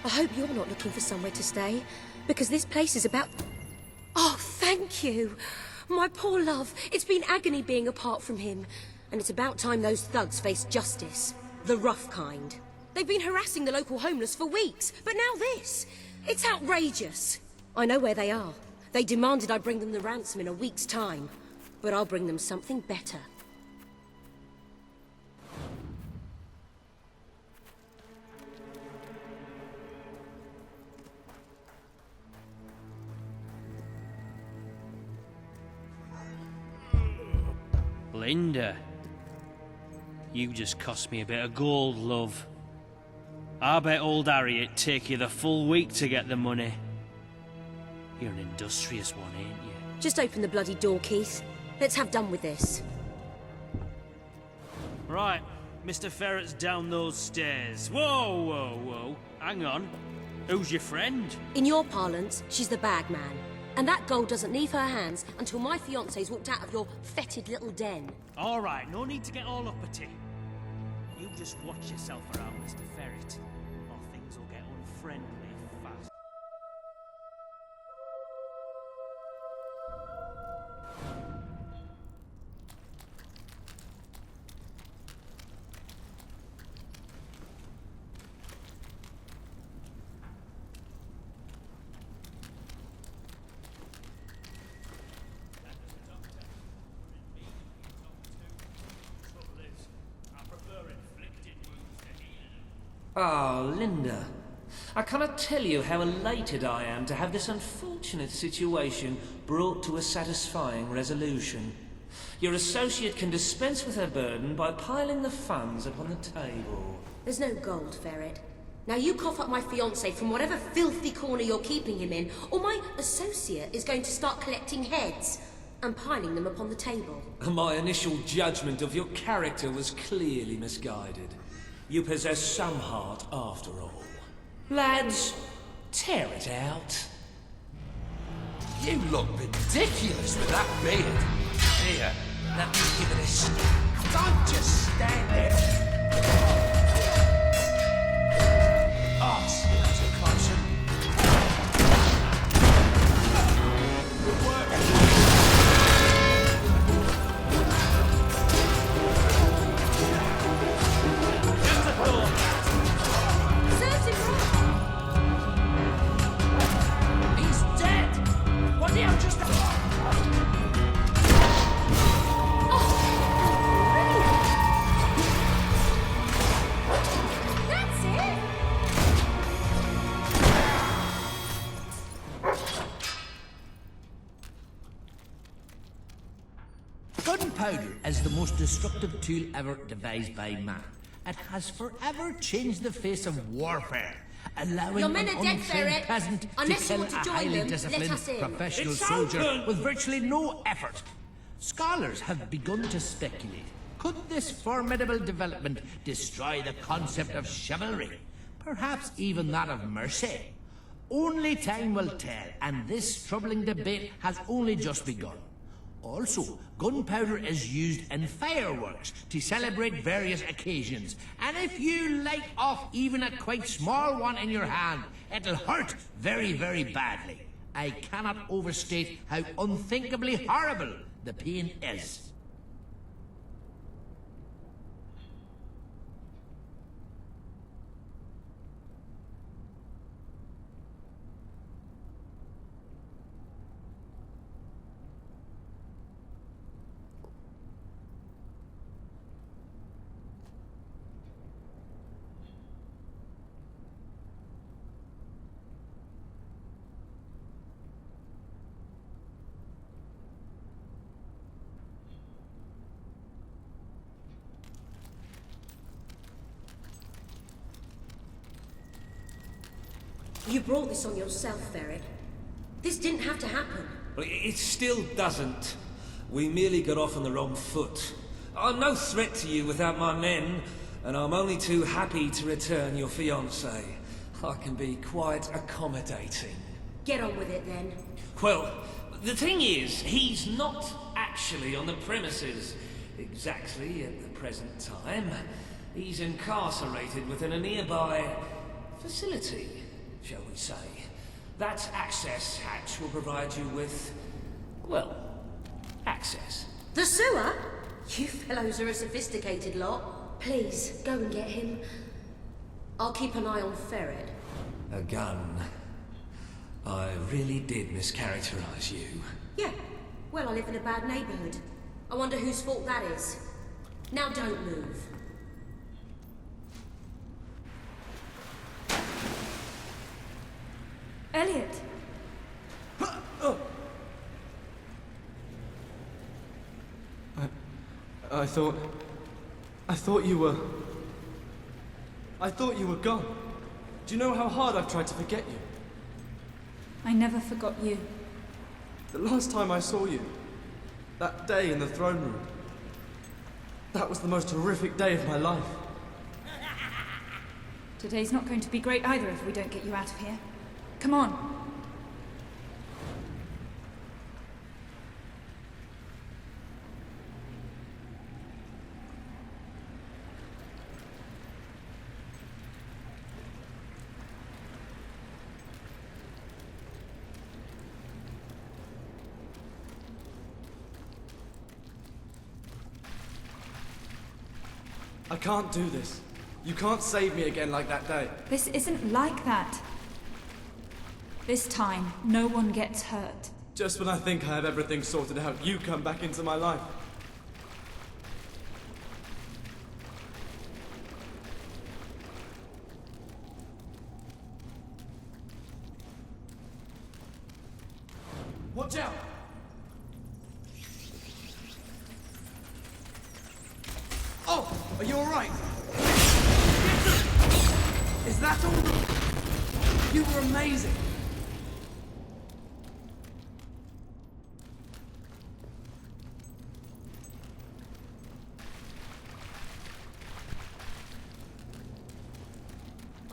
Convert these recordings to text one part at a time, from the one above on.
I hope you're not looking for somewhere to stay, because this place is about... Oh, thank you! My poor love, it's been agony being apart from him. And it's about time those thugs faced justice. The rough kind. They've been harassing the local homeless for weeks, but now this! It's outrageous! I know where they are. They demanded I bring them the ransom in a week's time. But I'll bring them something better. Linda, you just cost me a bit of gold, love. I bet old Harriet'd take you the full week to get the money. You're an industrious one, ain't you? Just open the bloody door, Keith. Let's have done with this. Right, Mr. Ferret's down those stairs. Whoa, whoa, whoa. Hang on. Who's your friend? In your parlance, she's the bag man. And that gold doesn't leave her hands until my fiancé's walked out of your fetid little den. All right, no need to get all uppity. You just watch yourself around, Mr. Ferret, or things will get unfriendly fast. Oh, Linda. I cannot tell you how elated I am to have this unfortunate situation brought to a satisfying resolution. Your associate can dispense with her burden by piling the funds upon the table. There's no gold, Ferret. Now you cough up my fiancé from whatever filthy corner you're keeping him in, or my associate is going to start collecting heads and piling them upon the table. My initial judgment of your character was clearly misguided. You possess some heart after all. Lads, tear it out. You look ridiculous with that beard. Here, let me give it a stab. Don't just stand there. Arse, too close. Good work. Gunpowder is the most destructive tool ever devised by man. It has forever changed the face of warfare, allowing Your men an are dead, untrained Ferret. peasant to Unless you kill a want to join highly them, disciplined let us in. professional It's soldier open! with virtually no effort. Scholars have begun to speculate. Could this formidable development destroy the concept of chivalry? Perhaps even that of mercy? Only time will tell, and this troubling debate has only just begun. Also, gunpowder is used in fireworks to celebrate various occasions, and if you light off even a quite small one in your hand, it'll hurt very, very badly. I cannot overstate how unthinkably horrible the pain is. You brought this on yourself, Ferret. This didn't have to happen. Well, it still doesn't. We merely got off on the wrong foot. I'm no threat to you without my men, and I'm only too happy to return your fiancé. I can be quite accommodating. Get on with it, then. Well, the thing is, he's not actually on the premises exactly at the present time. He's incarcerated within a nearby facility. shall we say. That access hatch will provide you with, well, access. The sewer? You fellows are a sophisticated lot. Please, go and get him. I'll keep an eye on Ferret. A gun. I really did mischaracterize you. Yeah, well, I live in a bad neighborhood. I wonder whose fault that is. Now don't move. Elliot! I thought you were... I thought you were gone. Do you know how hard I've tried to forget you? I never forgot you. The last time I saw you, that day in the throne room, that was the most horrific day of my life. Today's not going to be great either if we don't get you out of here. Come on. I can't do this. You can't save me again like that day. This isn't like that. This time, no one gets hurt. Just when I think I have everything sorted out, you come back into my life. Watch out! Oh! Are you alright? Is that all? You were amazing!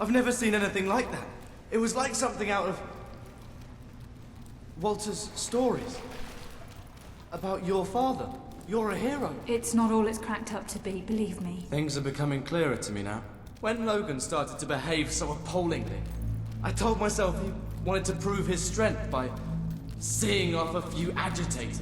I've never seen anything like that. It was like something out of Walter's stories. About your father. You're a hero. It's not all it's cracked up to be, believe me. Things are becoming clearer to me now. When Logan started to behave so appallingly, I told myself he wanted to prove his strength by seeing off a few agitators.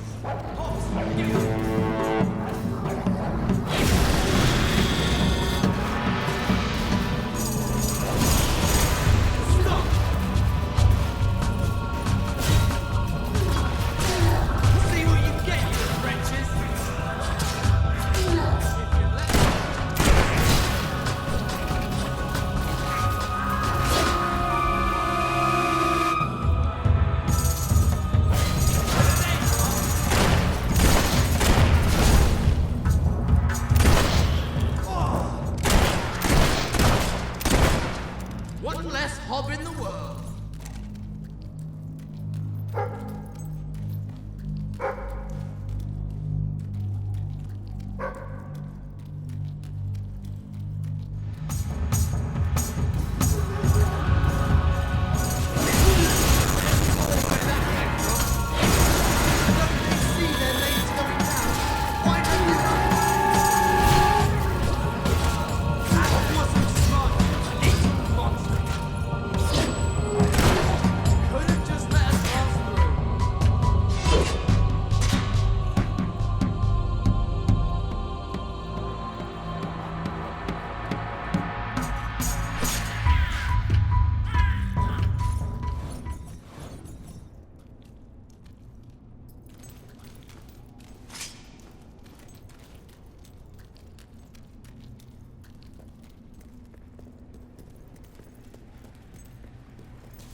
One less hob in the world.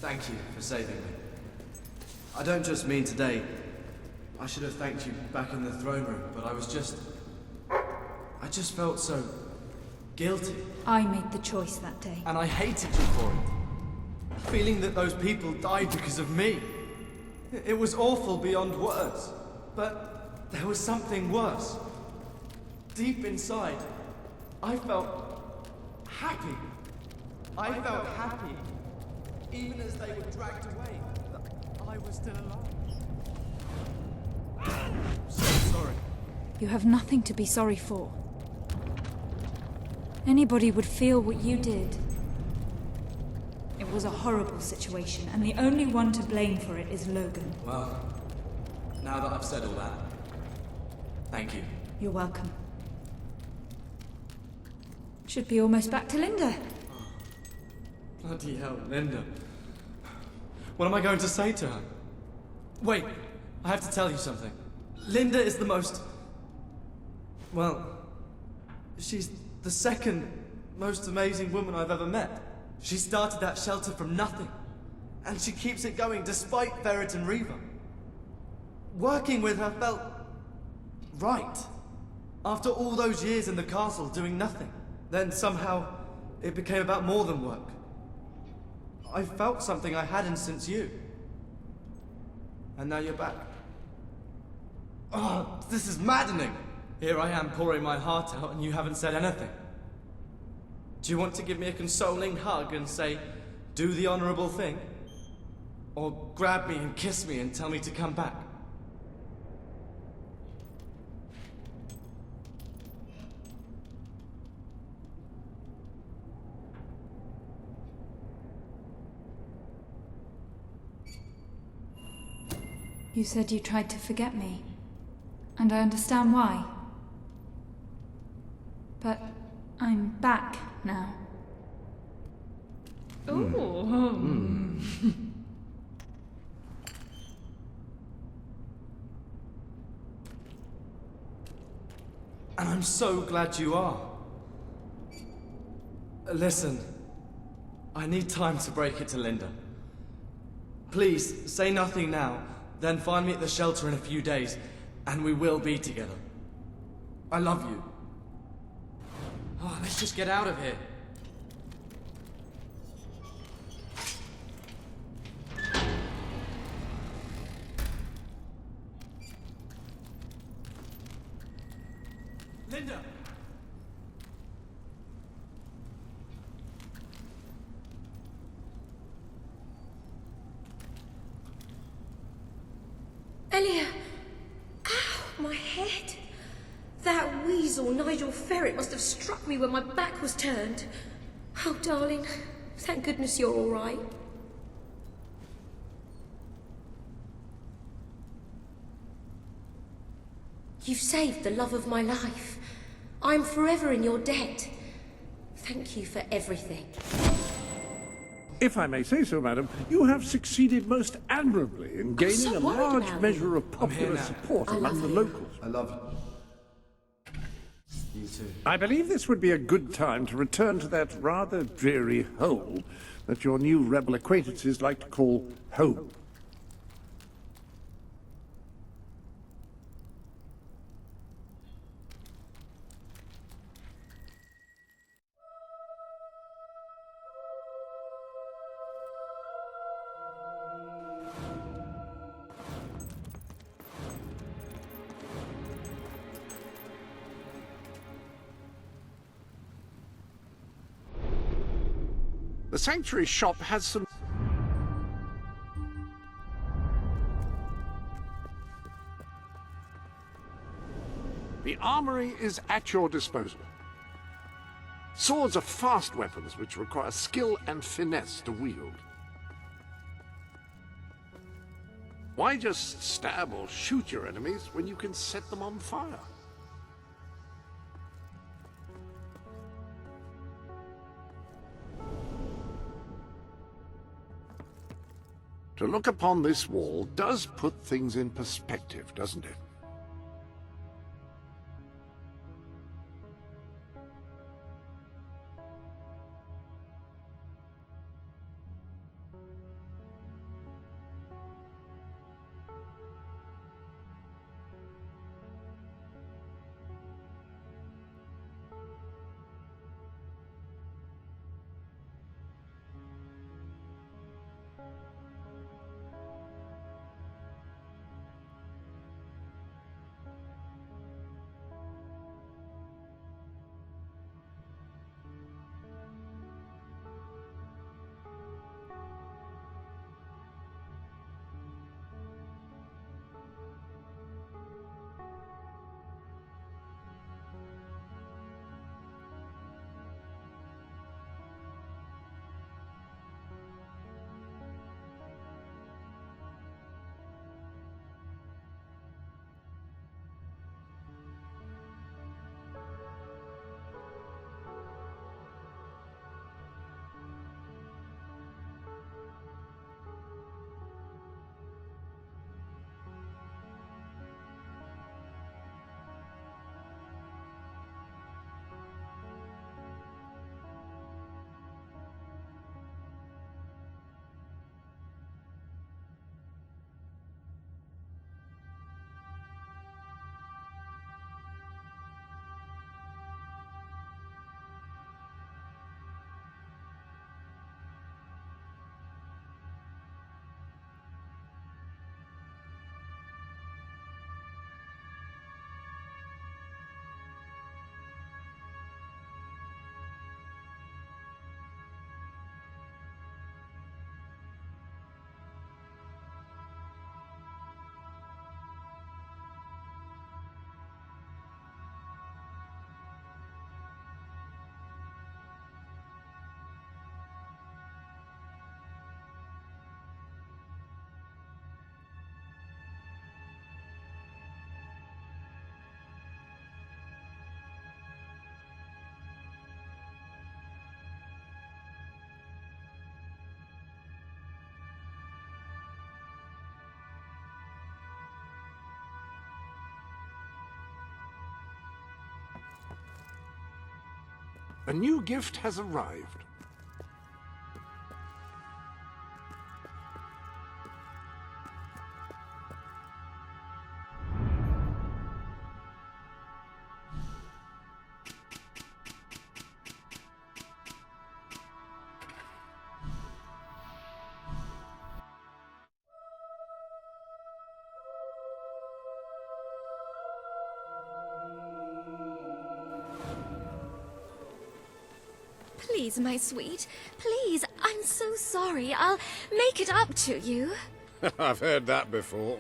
Thank you for saving me. I don't just mean today. I should have thanked you back in the throne room, but I just felt so guilty. I made the choice that day. And I hated you for it. Feeling that those people died because of me. It was awful beyond words. But there was something worse. Deep inside, I felt happy. I felt happy. Even as they were dragged away, that I was still alive. I'm so sorry. You have nothing to be sorry for. Anybody would feel what you did. It was a horrible situation, and the only one to blame for it is Logan. Well, now that I've said all that, thank you. You're welcome. Should be almost back to Linda. Bloody hell, Linda. What am I going to say to her? Wait, I have to tell you something. Linda is the most... Well, she's the second most amazing woman I've ever met. She started that shelter from nothing, and she keeps it going despite Ferret and Reva. Working with her felt... right. After all those years in the castle doing nothing, then somehow it became about more than work. I felt something I hadn't since you. And now you're back. Oh, this is maddening! Here I am pouring my heart out and you haven't said anything. Do you want to give me a consoling hug and say, do the honorable thing? Or grab me and kiss me and tell me to come back? You said you tried to forget me, and I understand why. But I'm back now. Ooh. And I'm so glad you are. Listen, I need time to break it to Linda. Please, say nothing now, then find me at the shelter in a few days, and we will be together. I love you. Oh, let's just get out of here. Linda! Elia! Ow, my head! That weasel, Nigel Ferret, must have struck me when my back was turned. Oh, darling, thank goodness you're all right. You've saved the love of my life. I'm forever in your debt. Thank you for everything. If I may say so, madam, you have succeeded most admirably in gaining so a worried large about measure you. of popular now. support I among love the you. locals. I love you. You too. I believe this would be a good time to return to that rather dreary hole that your new rebel acquaintances like to call home. The Sanctuary shop has some... The armory is at your disposal. Swords are fast weapons which require skill and finesse to wield. Why just stab or shoot your enemies when you can set them on fire? To look upon this wall does put things in perspective, doesn't it? A new gift has arrived. Please, my sweet. Please, I'm so sorry. I'll make it up to you. I've heard that before.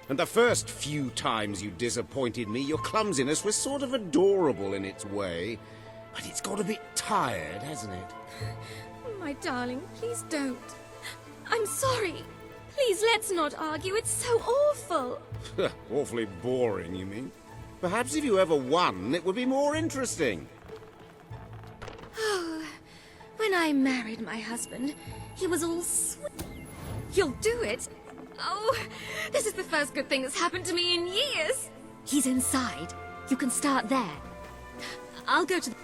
And the first few times you disappointed me, your clumsiness was sort of adorable in its way. But it's got a bit tired, hasn't it? My darling, please don't. I'm sorry. Please, let's not argue. It's so awful. Awfully boring, you mean? Perhaps if you ever won, it would be more interesting. Oh, when I married my husband, he was all sweet. You'll do it. Oh, this is the first good thing that's happened to me in years. He's inside. You can start there. I'll go to the...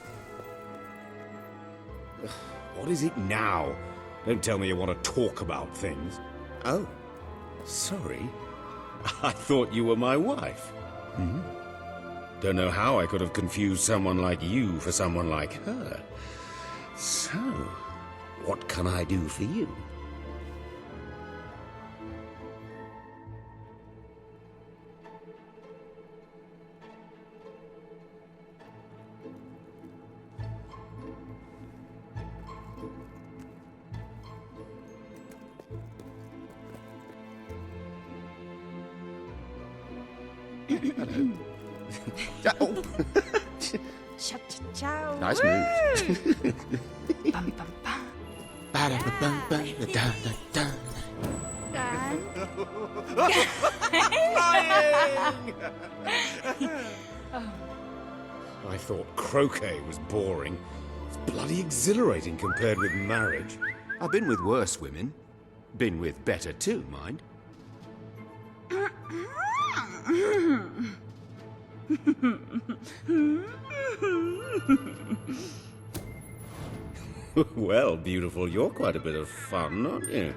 What is it now? Don't tell me you want to talk about things. Oh, sorry. I thought you were my wife. Don't know how I could have confused someone like you for someone like her. So, what can I do for you? Oh. Ciao. Nice moves. Bum, bum, bum. Ba-da-ba-bum-ba-da-da-da. I thought croquet was boring. It's bloody exhilarating compared with marriage. I've been with worse women. Been with better too, mind. Well, beautiful, you're quite a bit of fun, aren't you?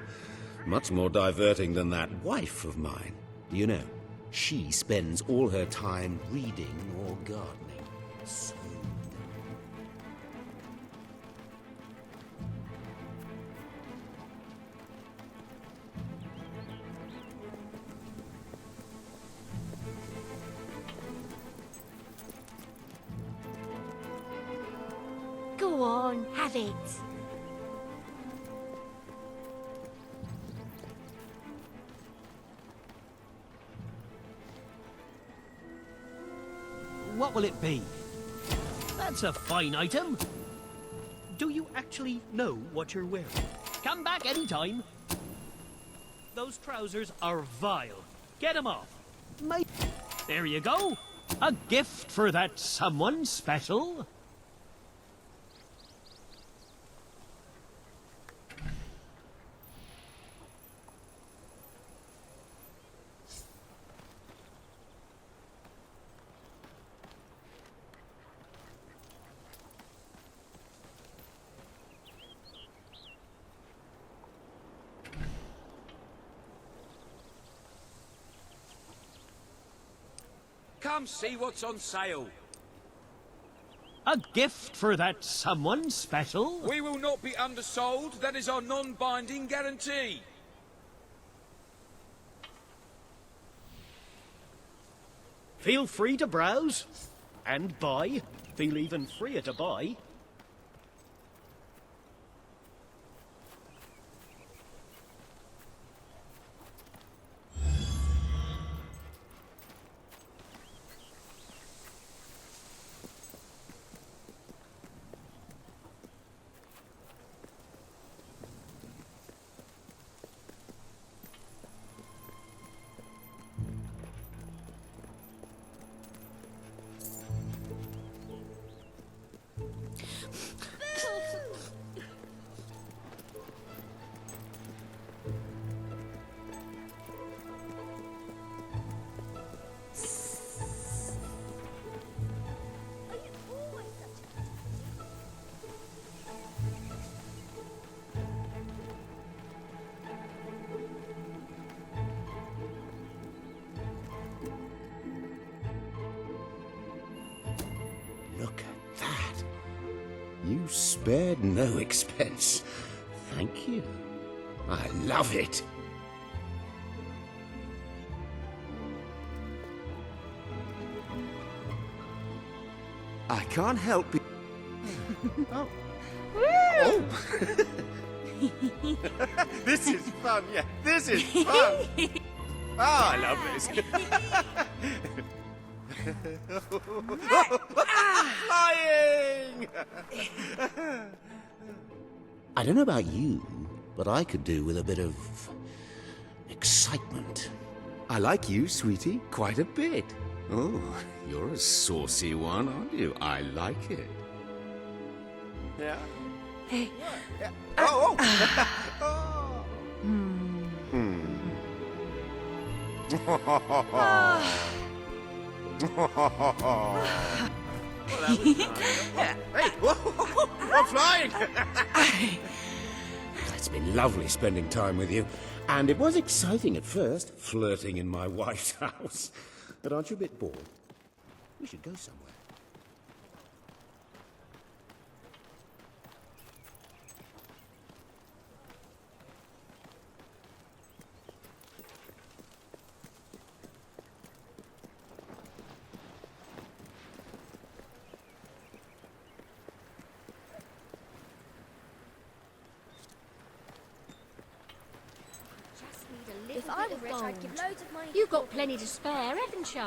Much more diverting than that wife of mine. You know, she spends all her time reading or gardening. So... Go on, have it. What will it be? That's a fine item. Do you actually know what you're wearing? Come back anytime. Those trousers are vile. Get them off. There you go. A gift for that someone special. Come see what's on sale. A gift for that someone special. We will not be undersold. That is our non-binding guarantee. Feel free to browse and buy. Feel even freer to buy. spared no expense. Thank you. I love it. I can't help it. Oh. Oh. This is fun, yeah. This is fun. Oh, I love this. Flying! I don't know about you, but I could do with a bit of excitement. I like you, sweetie, quite a bit. Oh, you're a saucy one, aren't you? I like it. Yeah. Hey. Yeah. Oh, oh. Well, that was nice. Hey, whoa, I'm flying! It's been lovely spending time with you. And it was exciting at first, flirting in my wife's house. But aren't you a bit bored? We should go somewhere. If I were rich, I'd give loads of money. You've got plenty to spare, haven't you?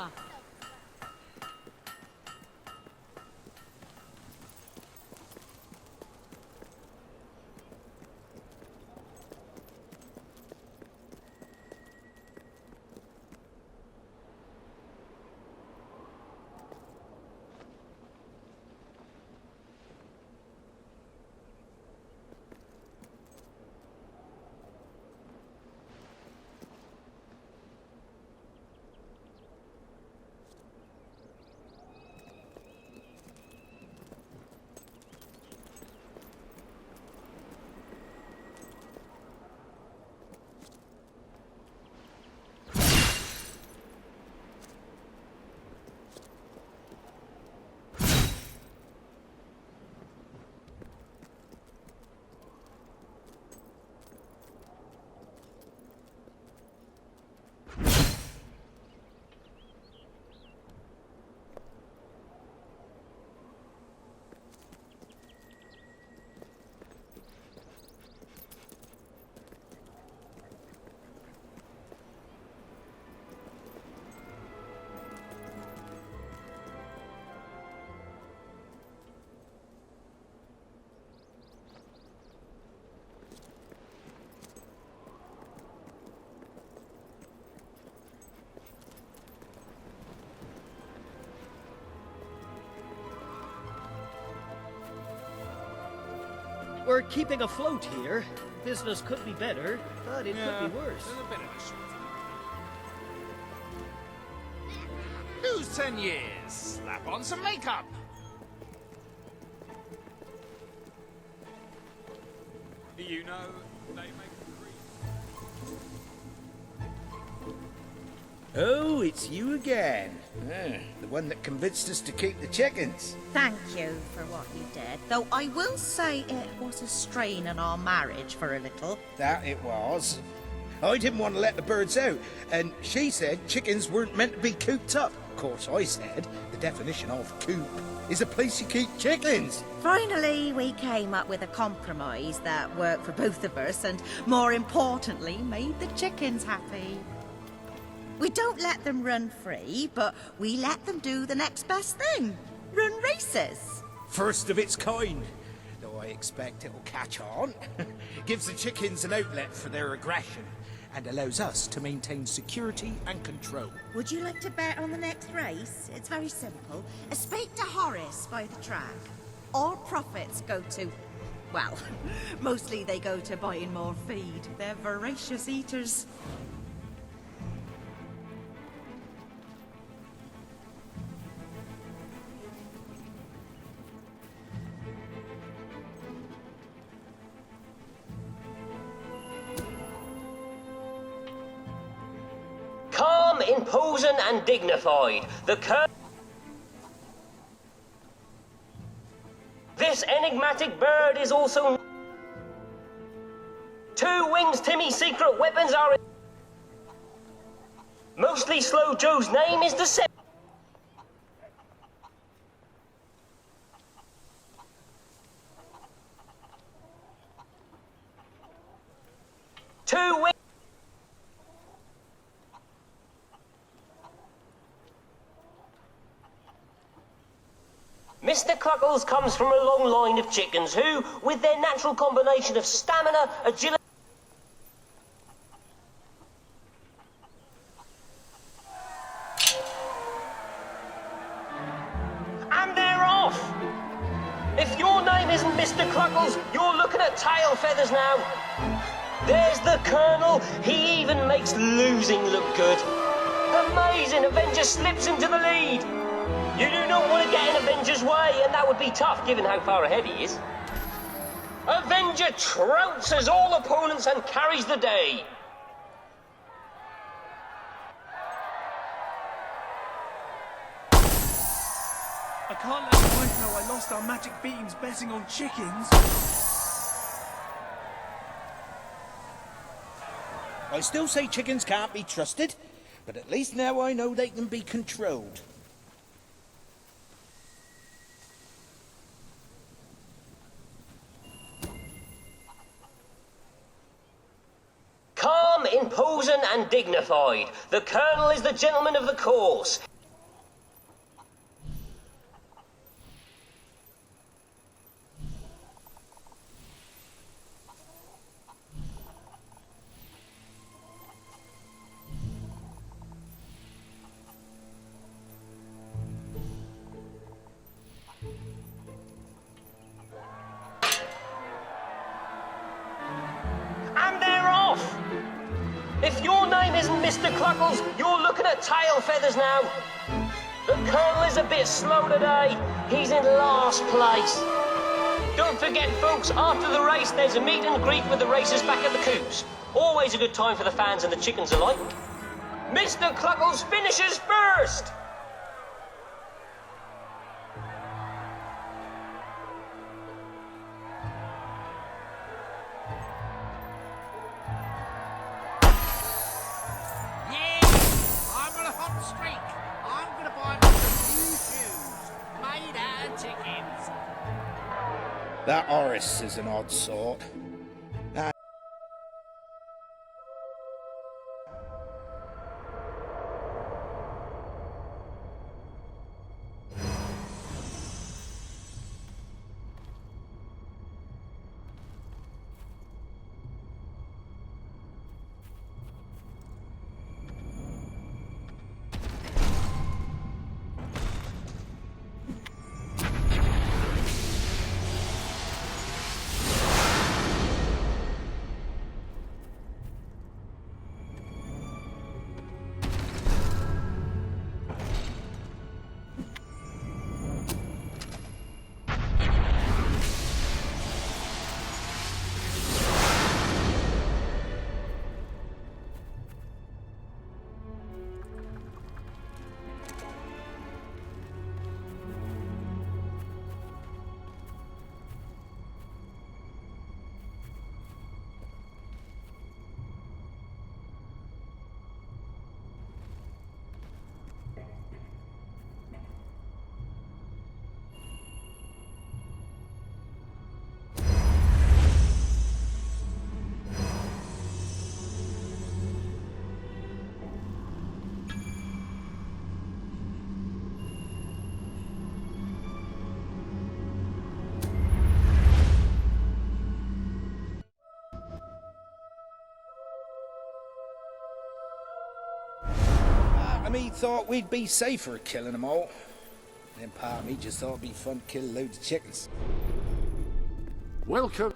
We're keeping afloat here. Business could be better, but it could be worse. Lose 10 years. Slap on some makeup. You know, they make Oh, it's you again. The one that convinced us to keep the chickens. Thank you for what you did, though I will say it was a strain on our marriage for a little. That it was. I didn't want to let the birds out, and she said chickens weren't meant to be cooped up. Of course, I said the definition of coop is a place you keep chickens. Finally, we came up with a compromise that worked for both of us and, more importantly, made the chickens happy. We don't let them run free, but we let them do the next best thing. Run races. First of its kind. Though I expect it'll catch on. Gives the chickens an outlet for their aggression and allows us to maintain security and control. Would you like to bet on the next race? It's very simple. Speak to Horace by the track. All profits go to... well, mostly they go to buying more feed. They're voracious eaters. Calm, imposing and dignified, the This This enigmatic bird is also... 2 wings Timmy's secret weapons are... Mostly Slow Joe's name is Deception. 2 wings... Mr. Cluckles comes from a long line of chickens who, with their natural combination of stamina, agility... And they're off! If your name isn't Mr. Cluckles, you're looking at tail feathers now. There's the Colonel. He even makes losing look good. Amazing! Avenger slips into the lead. You do not want to get in Avenger's way, and that would be tough given how far ahead he is. Avenger trounces all opponents and carries the day. I can't let the wife know I lost our magic beans betting on chickens. I still say chickens can't be trusted, but at least now I know they can be controlled. Calm, imposing and dignified. The Colonel is the gentleman of the course. And they're off! If your name isn't Mr. Cluckles, you're looking at tail feathers now. The Colonel is a bit slow today. He's in last place. Don't forget, folks, after the race, there's a meet and greet with the racers back at the coops. Always a good time for the fans and the chickens alike. Mr. Cluckles finishes first! I'm on a hot streak. I'm gonna buy myself new shoes made out of chickens. That Horace is an odd sort. Me thought we'd be safer killing them all. Then part of me just thought it'd be fun to kill loads of chickens. Welcome.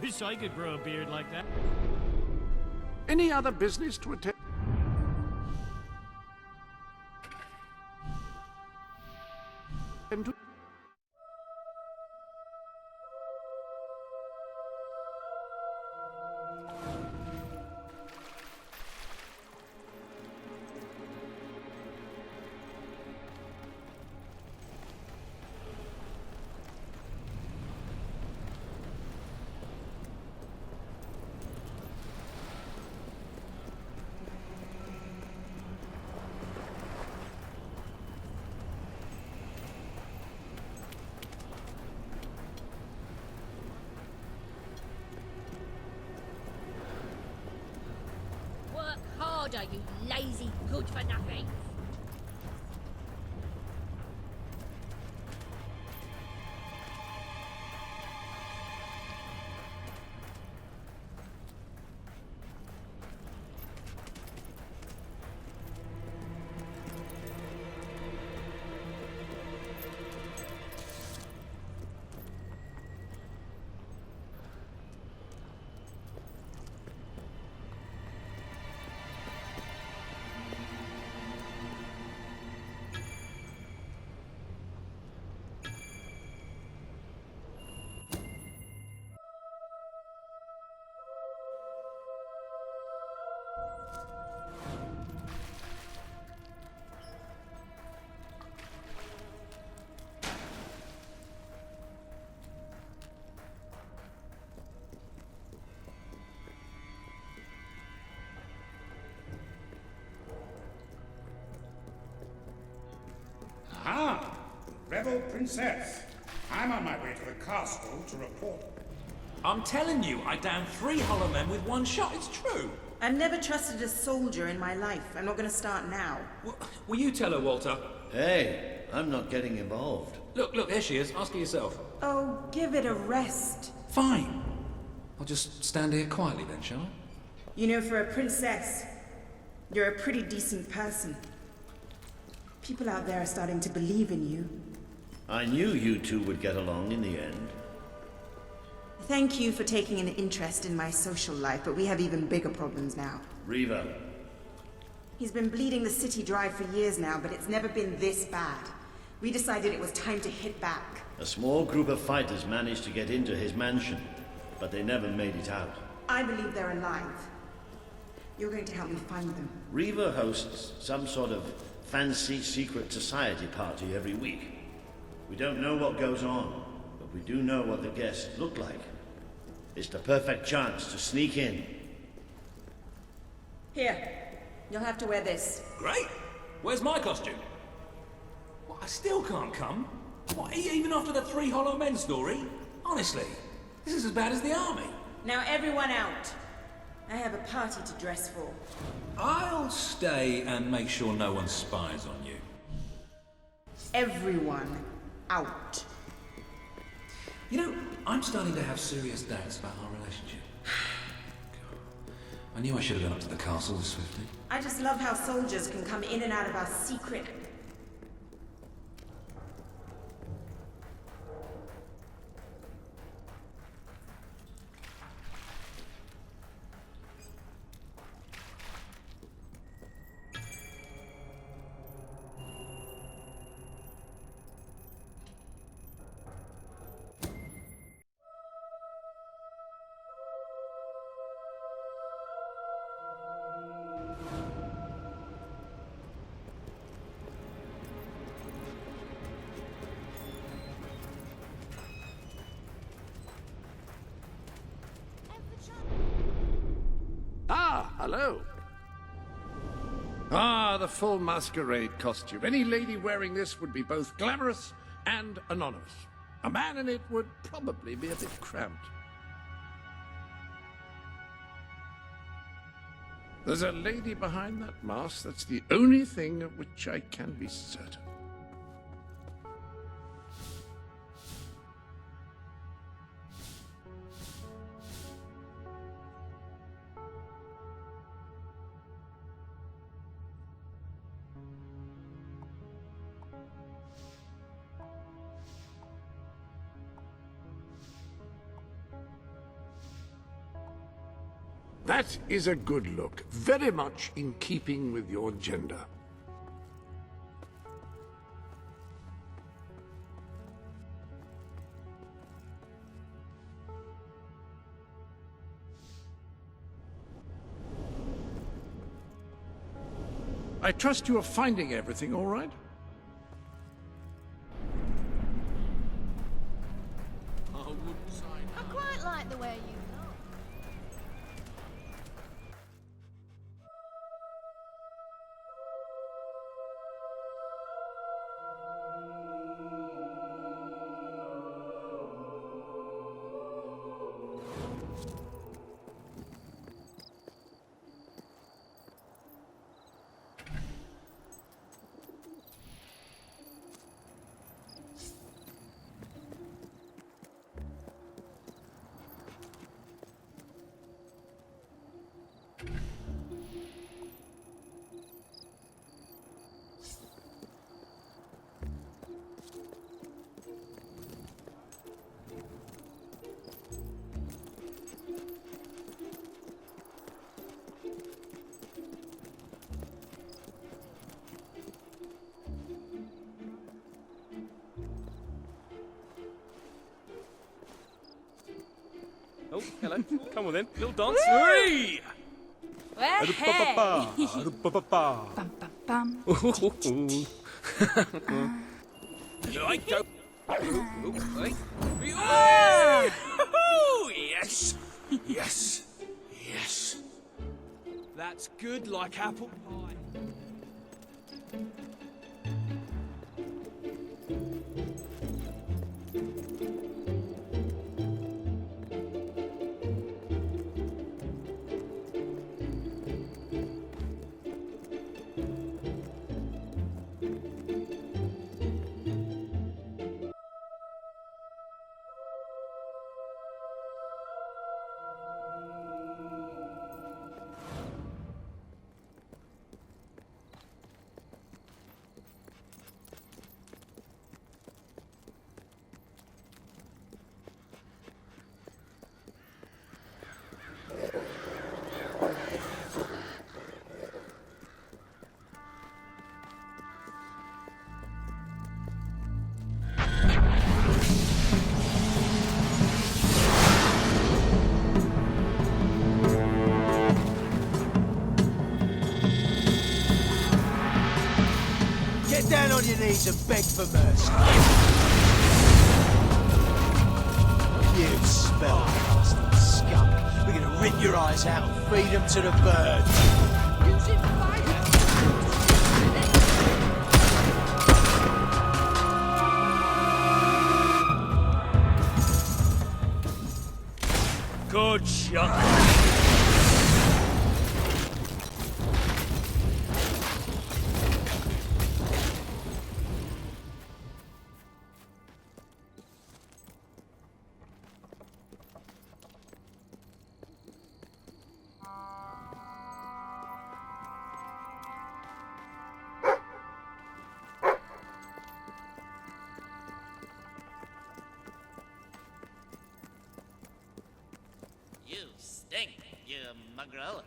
Wish I could grow a beard like that. Any other business to attend? To? Work harder, you lazy good-for-nothing. Ah, Rebel Princess. I'm on my way to the castle to report. I'm telling you, I downed 3 hollow men with 1 shot. It's true. I've never trusted a soldier in my life. I'm not going to start now. Will you tell her, Walter? Hey, I'm not getting involved. Look, there she is. Ask her yourself. Oh, give it a rest. Fine. I'll just stand here quietly then, shall I? You know, for a princess, you're a pretty decent person. People out there are starting to believe in you. I knew you two would get along in the end. Thank you for taking an interest in my social life, but we have even bigger problems now. Riva. He's been bleeding the city dry for years now, but it's never been this bad. We decided it was time to hit back. A small group of fighters managed to get into his mansion, but they never made it out. I believe they're alive. You're going to help me find them. Riva hosts some sort of fancy secret society party every week. We don't know what goes on, but we do know what the guests look like. It's the perfect chance to sneak in. Here, you'll have to wear this. Great. Where's my costume? What, I still can't come? What, even after the 3 hollow men story? Honestly, this is as bad as the army. Now everyone out. I have a party to dress for. I'll stay and make sure no one spies on you. Everyone out. You know, I'm starting to have serious doubts about our relationship. I knew I should have gone up to the castle as swiftly. I just love how soldiers can come in and out of our secret. Ah, hello. Ah, the full masquerade costume. Any lady wearing this would be both glamorous and anonymous. A man in it would probably be a bit cramped. There's a lady behind that mask. That's the only thing of which I can be certain. That is a good look, very much in keeping with your gender. I trust you are finding everything all right? I quite like the way you look. Oh, hello. Come on then. Little dance. Woo! Hey! Hey! Bum, bum, bum. Right, go. Yes! Yes! Yes! That's good like apple pie. Get down on your knees and beg for mercy. You spellcasting scum. We're gonna rip your eyes out and feed them to the birds. Using fire. Good shot. You stink, you mongrel.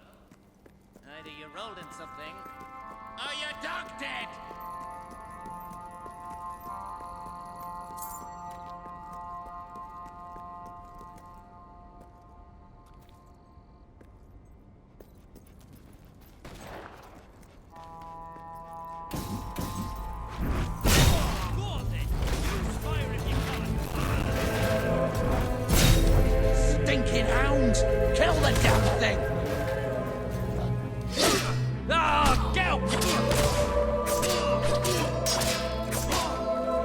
Either you rolled in something, or your dog dead! Stinking hounds! Kill the damn thing! Ah, get out!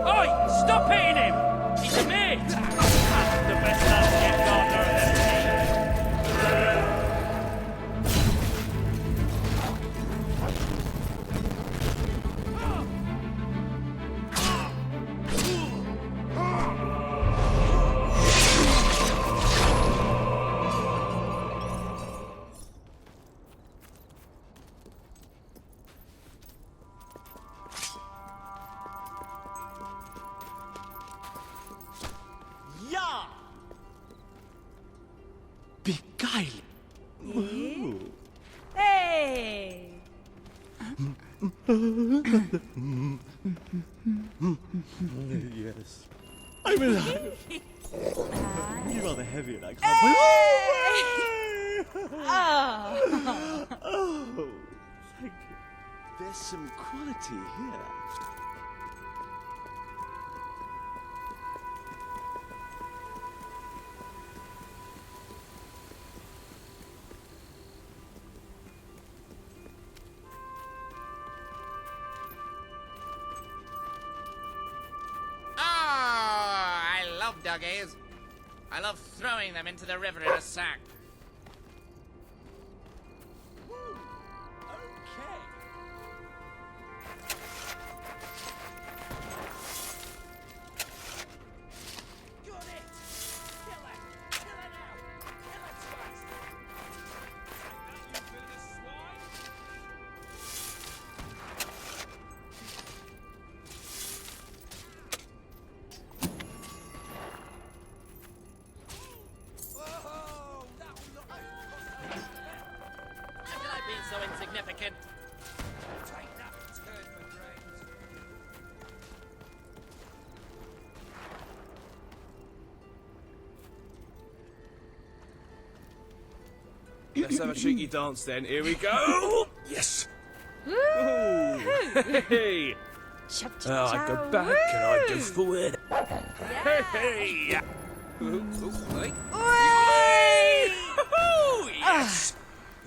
Oi, stop hitting him! He's a mate! That's the best landscape gardener I've ever seen. Beguiling. Hey! Yes. I'm alive. You're rather heavy and I can't. Oh, thank you. There's some quality here. I love doggies. I love throwing them into the river in a sack. So insignificant. Take that, turd for brains. Let's have a cheeky dance then. Here we go. Yes. Ooh. Hey. I go back and I go forward. Hey. Ooh, hey. Ooh, yes.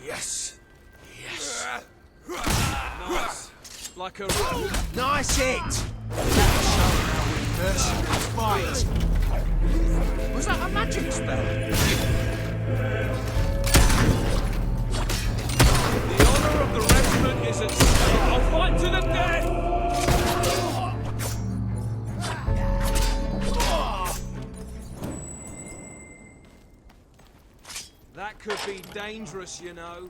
Yes. Yes. Nice. Like a rope. Nice hit! That'll show how we mercenaries fight. Was that a magic spell? The honour of the regiment is at stake. I'll fight to the death! That could be dangerous, you know.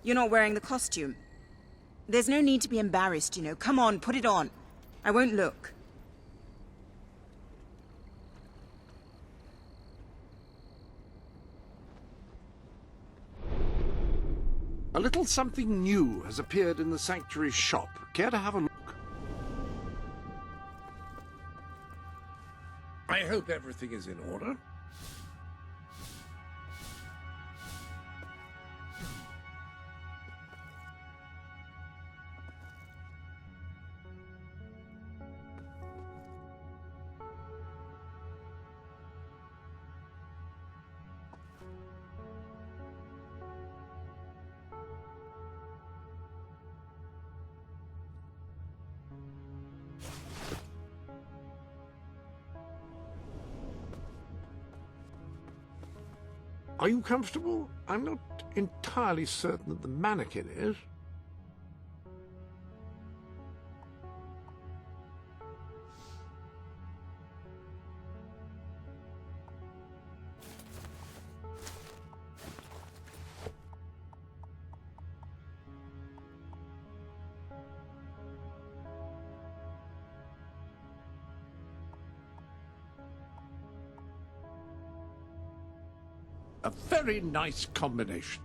You're not wearing the costume. There's no need to be embarrassed, you know. Come on, put it on. I won't look. A little something new has appeared in the Sanctuary shop. Care to have a look? I hope everything is in order. Are you comfortable? I'm not entirely certain that the mannequin is. A very nice combination.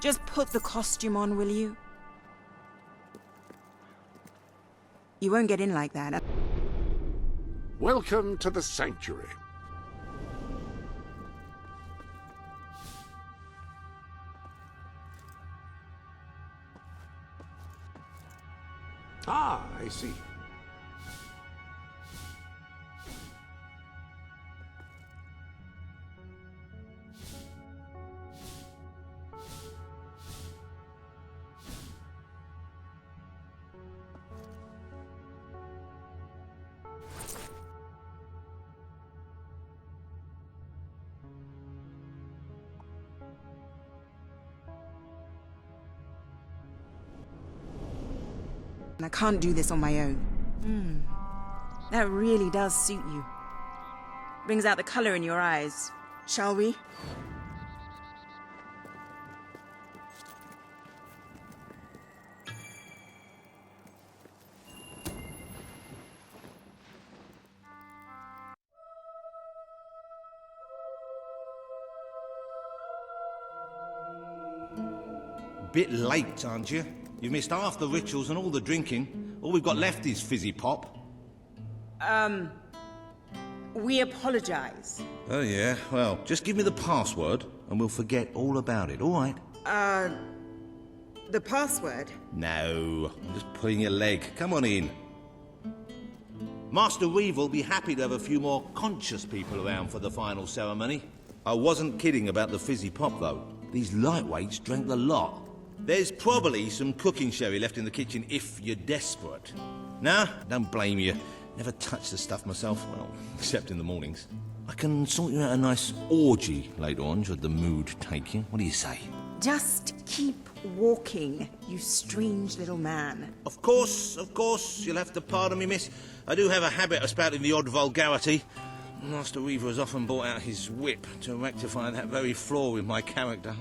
Just put the costume on, will you? You won't get in like that. Welcome to the Sanctuary. Ah, I see. I can't do this on my own. That really does suit you. Brings out the color in your eyes. Shall we? Bit late, aren't you? You've missed half the rituals and all the drinking. All we've got left is fizzy pop. We apologize. Oh, yeah? Well, just give me the password and we'll forget all about it, all right? The password? No, I'm just pulling your leg. Come on in. Master Reeve will be happy to have a few more conscious people around for the final ceremony. I wasn't kidding about the fizzy pop, though. These lightweights drank the lot. There's probably some cooking sherry left in the kitchen if you're desperate. Nah, don't blame you. Never touched the stuff myself, well, except in the mornings. I can sort you out a nice orgy later on, should the mood take you. What do you say? Just keep walking, you strange little man. Of course, you'll have to pardon me, miss. I do have a habit of spouting the odd vulgarity. Master Reaver has often brought out his whip to rectify that very flaw in my character.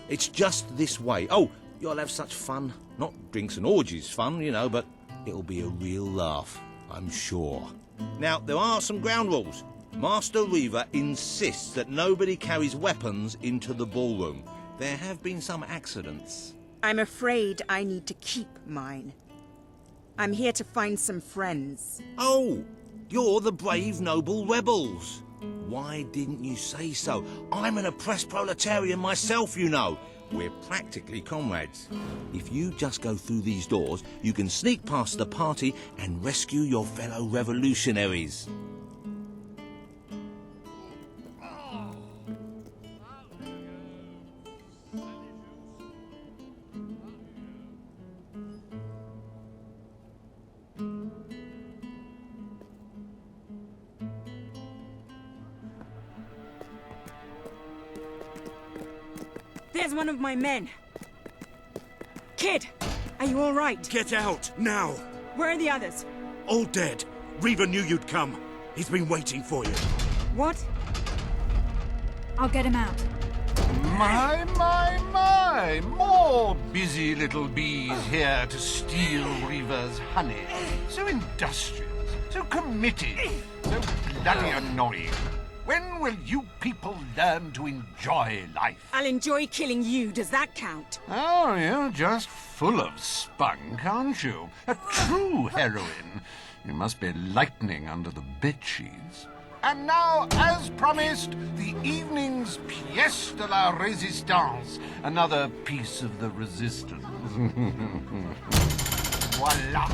It's just this way. Oh, you'll have such fun. Not drinks and orgies fun, you know, but it'll be a real laugh, I'm sure. Now, there are some ground rules. Master Reaver insists that nobody carries weapons into the ballroom. There have been some accidents. I'm afraid I need to keep mine. I'm here to find some friends. Oh, you're the brave, noble rebels. Why didn't you say so? I'm an oppressed proletarian myself, you know. We're practically comrades. If you just go through these doors, you can sneak past the party and rescue your fellow revolutionaries. There's one of my men. Kid, are you all right? Get out, now! Where are the others? All dead. Reaver knew you'd come. He's been waiting for you. What? I'll get him out. My! More busy little bees here to steal Reaver's honey. So industrious, so committed, so bloody annoying. When will you people learn to enjoy life? I'll enjoy killing you. Does that count? Oh, you're just full of spunk, aren't you? A true heroine. You must be lightning under the bedsheets. And now, as promised, the evening's pièce de la résistance. Another piece of the resistance. Voila.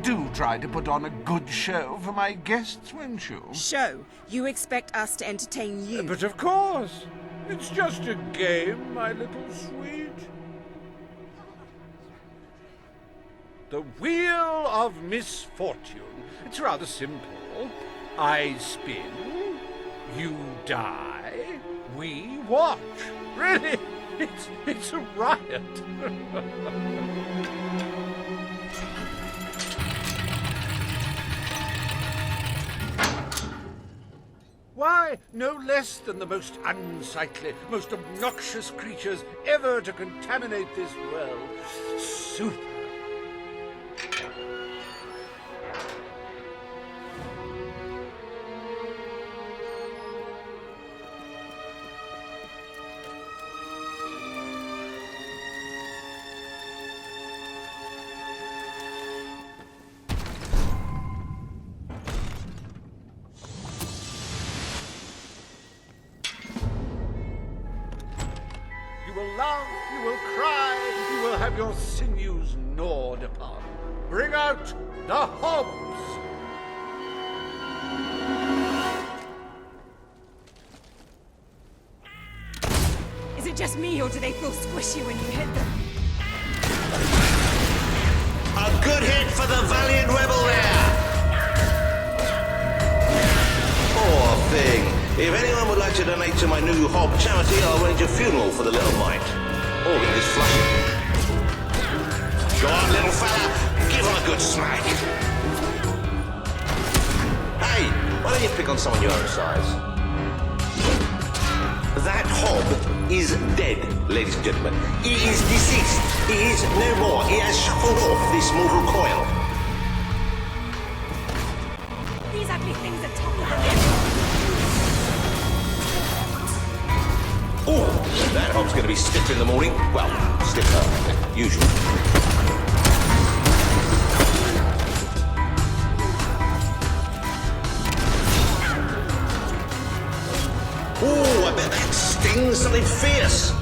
Do try to put on a good show for my guests, won't you? Show? You expect us to entertain you? But of course. It's just a game, my little sweet. The Wheel of Misfortune. It's rather simple. I spin, you die, we watch. Really, it's a riot. Why, no less than the most unsightly, most obnoxious creatures ever to contaminate this world. Super. You will laugh, you will cry, you will have your sinews gnawed upon. Bring out the hobs! Is it just me, or do they feel squishy when you hit them? A good hit for the valiant rebel there! Poor thing. If anyone would like to donate to my new Hob charity, I'll arrange a funeral for the little mite. Organ is flushing. Go on, little fella. Give him a good smack. Hey, why don't you pick on someone your own size? That Hob is dead. Ladies and gentlemen, he is deceased. He is no more. He has shuffled off this mortal coil. These ugly things are tougher than Oh, that hob's going to be stiff in the morning. Well, stiffer than usual. Oh, I bet that stings something fierce.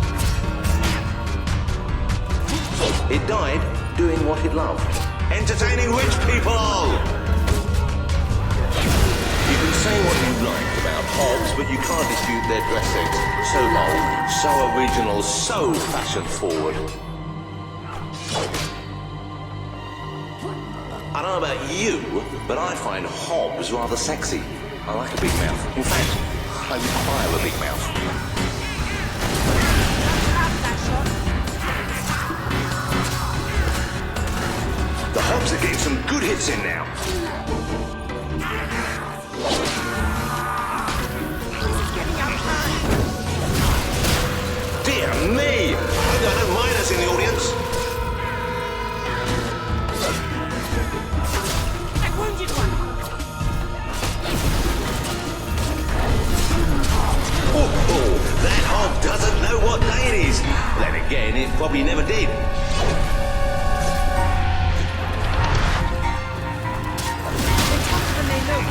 It died doing what it loved. Entertaining rich people! You can say what you like about hobs, but you can't dispute their dress sense. So bold, so original, so fashion-forward. I don't know about you, but I find hobs rather sexy. I like a big mouth. In fact, I require a big mouth. The hobs are getting some good hits in now. Dear me! I hope there are no miners in the audience. I wounded one. Oh, that hob doesn't know what day it is. Then again, it probably never did. They're tougher than they look.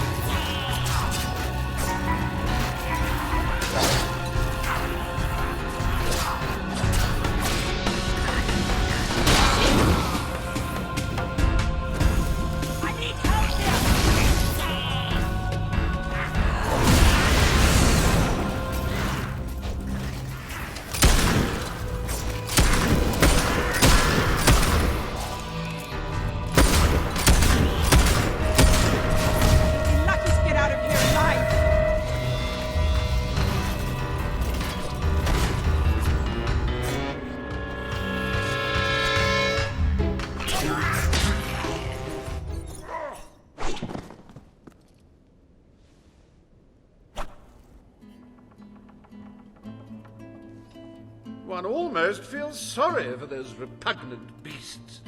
One almost feels sorry for those repugnant beasts.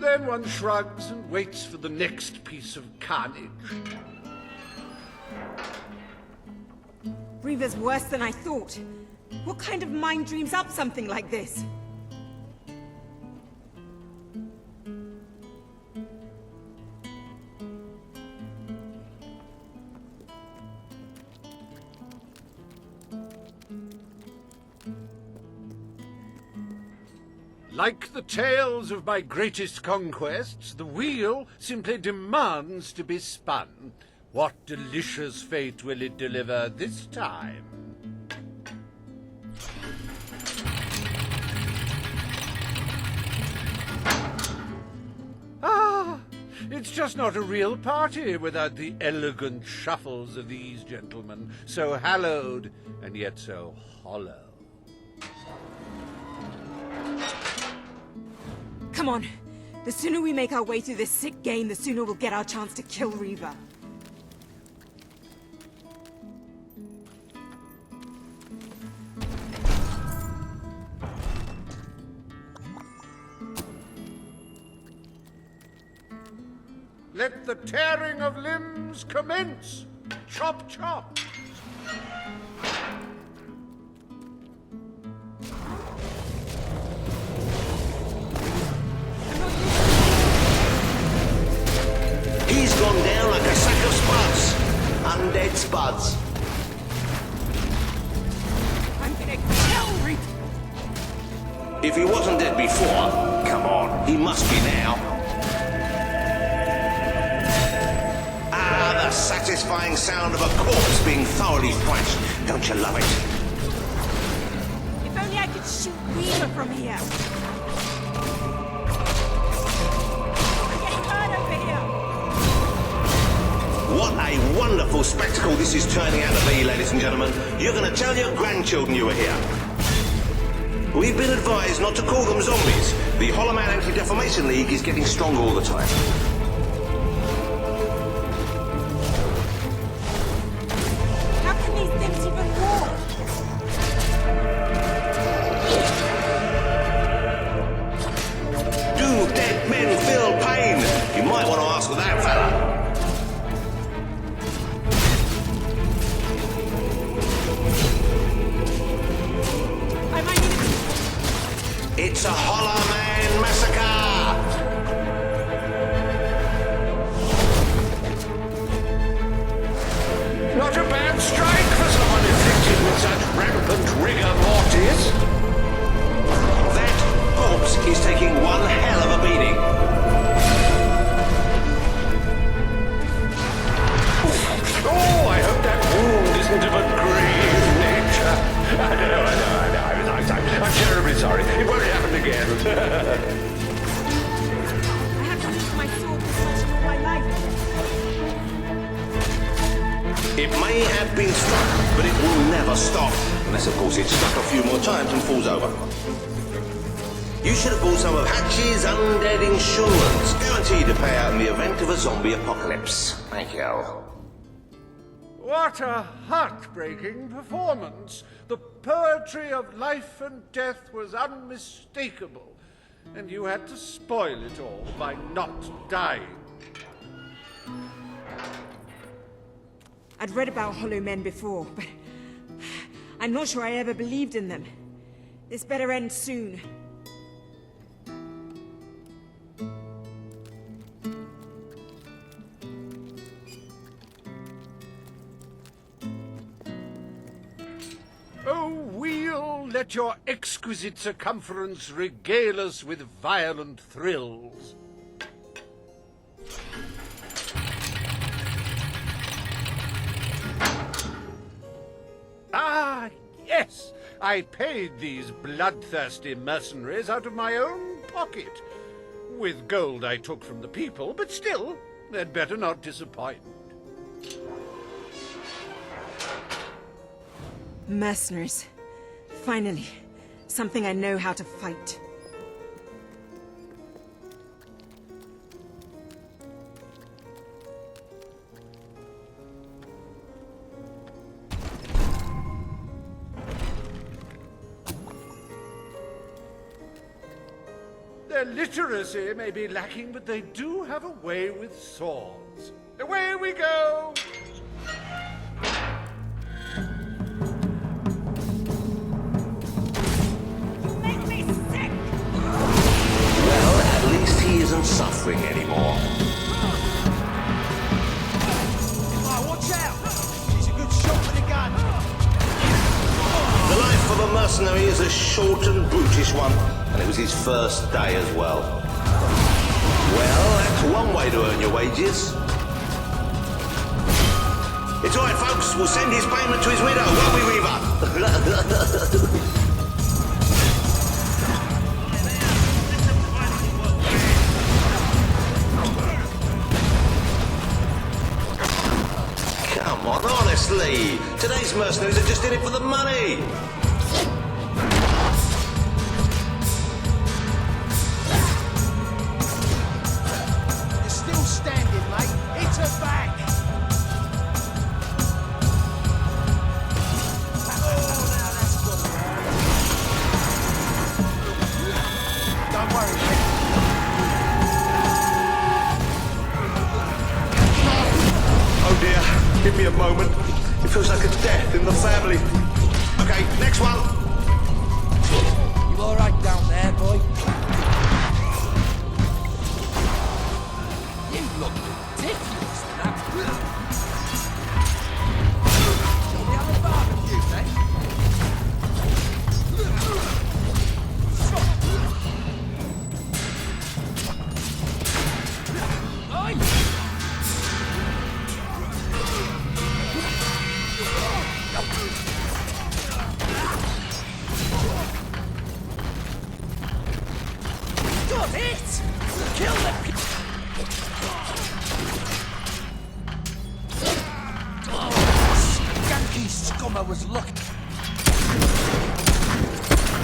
Then one shrugs and waits for the next piece of carnage. Reaver's worse than I thought. What kind of mind dreams up something like this? Like the tales of my greatest conquests, the wheel simply demands to be spun. What delicious fate will it deliver this time? Ah, it's just not a real party without the elegant shuffles of these gentlemen, so hallowed and yet so hollow. Come on. The sooner we make our way through this sick game, the sooner we'll get our chance to kill Reaver. Let the tearing of limbs commence! Chop, chop! He's gone down like a sack of spuds. Undead spuds. I'm gonna kill Reaver! If he wasn't dead before, come on, he must be now. Ah, the satisfying sound of a corpse being thoroughly thrashed. Don't you love it? If only I could shoot Reaver from here! I'm getting hurt over here! What a wonderful spectacle this is turning out to be, ladies and gentlemen. You're going to tell your grandchildren you were here. We've been advised not to call them zombies. The Hollow Man Anti-Defamation League is getting stronger all the time. How can these things even walk? Man Massacre! Not a bad strike for someone afflicted with such rampant rigor mortis. That corpse is taking one hell of a beating. Oh, I hope that wound isn't of a grave nature. I know. I'm terribly sorry. It won't happen again. I have to use my sword this much all my life. It may have been struck, but it will never stop. Unless, of course, it's struck a few more times and falls over. You should have bought some of Hatch's Undead Insurance. Guaranteed to pay out in the event of a zombie apocalypse. Thank you. What a heartbreaking performance. The poetry of life and death was unmistakable, and you had to spoil it all by not dying. I'd read about hollow men before, but I'm not sure I ever believed in them. This better end soon. Oh, we'll let your exquisite circumference regale us with violent thrills. Ah, yes! I paid these bloodthirsty mercenaries out of my own pocket. With gold I took from the people, but still, they'd better not disappoint. Mercenaries. Finally, something I know how to fight. Their literacy may be lacking, but they do have a way with swords. Away we go! Well, at least he isn't suffering anymore. Oh, watch out! He's a good shot with a gun. The life of a mercenary is a short and brutish one, and it was his first day as well. Well, that's one way to earn your wages. It's all right, folks. We'll send his payment to his widow, won't we, Reaver? Come on, honestly. Today's mercenaries are just in it for the money. You're still standing, mate. Hit her back. Don't worry, mate. Oh dear, give me a moment. It feels like a death in the family. Okay, next one. You all right down there, boy? You look ridiculous, man. Shall we have a barbecue, mate? Got it! Kill them! Oh, skunky scummer was lucky.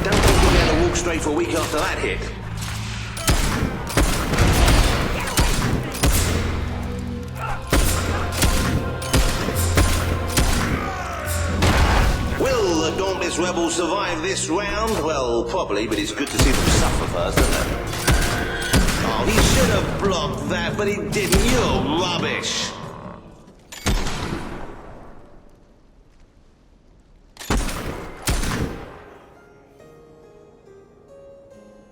Don't think you'll be able to walk straight for a week after that hit. Will the Dauntless Rebels survive this round? Well, probably, but it's good to see them suffer first, isn't it? Oh, he should have blocked that, but he didn't. You're rubbish.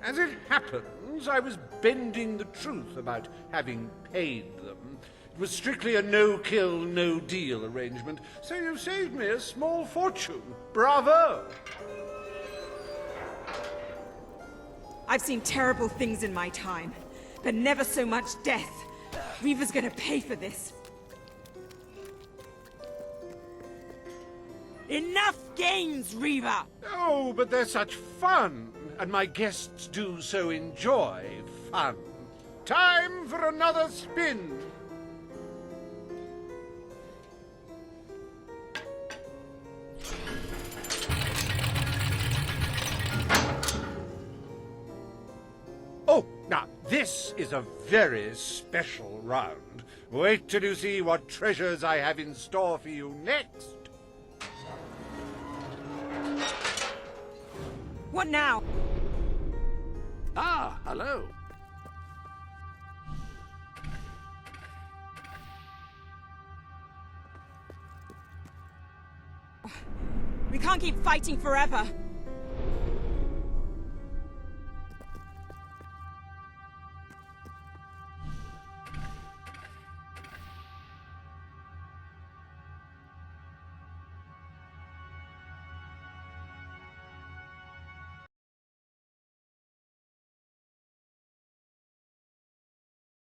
As it happens, happens, I was bending the truth about having paid them. It was strictly a no-kill, no-deal arrangement, so you've saved me a small fortune. Bravo! I've seen terrible things in my time, but never so much death. Reaver's gonna pay for this. Enough games, Reaver! Oh, but they're such fun, and my guests do so enjoy fun. Time for another spin. Oh, now, this is a very special round. Wait till you see what treasures I have in store for you next. What now? Ah, hello. We can't keep fighting forever.